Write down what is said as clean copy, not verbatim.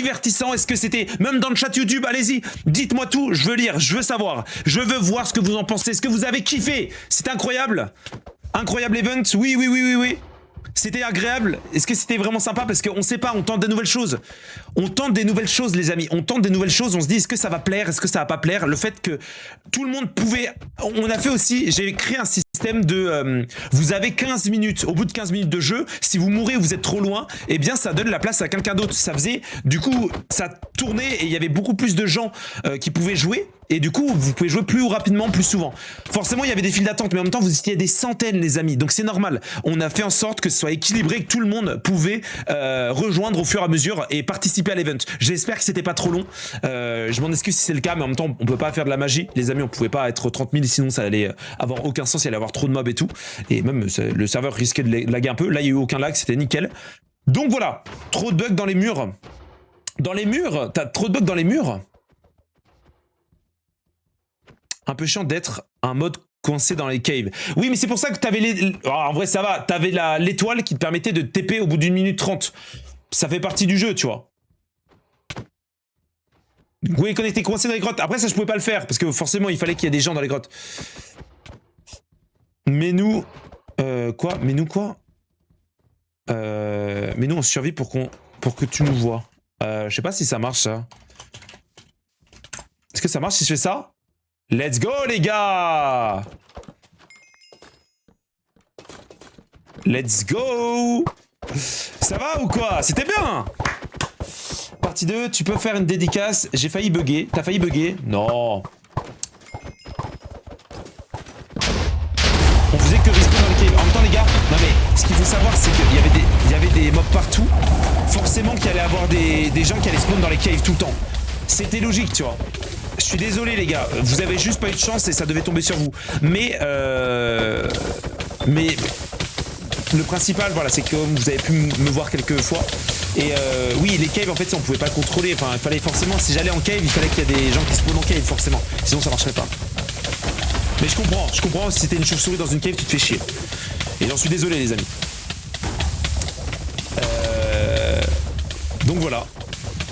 divertissant? Est-ce que c'était... Même dans le chat YouTube, allez-y, dites-moi tout, je veux lire, je veux savoir. Je veux voir ce que vous en pensez. Est-ce que vous avez kiffé? C'était incroyable. Incroyable event, oui, oui, oui, oui, oui. C'était agréable. Est-ce que c'était vraiment sympa? Parce qu'on sait pas, on tente des nouvelles choses. On tente des nouvelles choses, les amis. On tente des nouvelles choses, on se dit, est-ce que ça va plaire? Est-ce que ça va pas plaire? Le fait que tout le monde pouvait... On a fait aussi, j'ai créé un système de... vous avez 15 minutes. Au bout de 15 minutes de jeu, si vous mourrez ou vous êtes trop loin, eh bien, ça donne la place à quelqu'un d'autre. Ça faisait... Du coup, ça tournait et il y avait beaucoup plus de gens qui pouvaient jouer. Et du coup, vous pouvez jouer plus rapidement, plus souvent. Forcément, il y avait des files d'attente, mais en même temps, vous étiez des centaines, les amis. Donc c'est normal. On a fait en sorte que ce soit équilibré, que tout le monde pouvait rejoindre au fur et à mesure et participer à l'event. J'espère que c'était pas trop long. Je m'en excuse si c'est le cas, mais en même temps, on peut pas faire de la magie. Les amis, on pouvait pas être 30 000, sinon ça allait avoir aucun sens, il allait avoir trop de mobs et tout. Et même, le serveur risquait de laguer un peu. Là, il y a eu aucun lag, c'était nickel. Donc voilà, trop de bugs dans les murs. Dans les murs, t'as trop de bugs dans les murs. Un peu chiant d'être un mode coincé dans les caves. Oui, mais c'est pour ça que t'avais les... Oh, en vrai, ça va. T'avais l'étoile qui te permettait de TP au bout d'1 minute 30. Ça fait partie du jeu, tu vois. Oui, quand t'es coincé dans les grottes. Après, ça, je pouvais pas le faire. Parce que forcément, il fallait qu'il y ait des gens dans les grottes. Mais nous... quoi? Mais nous, quoi? Mais nous, on survit pour que tu nous vois. Je sais pas si ça marche, ça. Est-ce que ça marche si je fais ça? Let's go, les gars! Let's go! Ça va ou quoi? C'était bien! Partie 2, tu peux faire une dédicace. J'ai failli bugger. T'as failli bugger? Non. On faisait que respawn dans les caves. En même temps, les gars, non mais ce qu'il faut savoir, c'est qu'il y avait des mobs partout. Forcément qu'il allait y avoir des gens qui allaient spawn dans les caves tout le temps. C'était logique, tu vois. Je suis désolé les gars, vous avez juste pas eu de chance et ça devait tomber sur vous. Mais le principal, voilà, c'est que vous avez pu me voir quelques fois. Et oui, les caves, en fait, on pouvait pas contrôler. Enfin, il fallait forcément, si j'allais en cave, il fallait qu'il y ait des gens qui spawnent en cave, forcément. Sinon, ça marcherait pas. Mais je comprends, si t'es une chauve-souris dans une cave, tu te fais chier. Et j'en suis désolé, les amis. Donc voilà.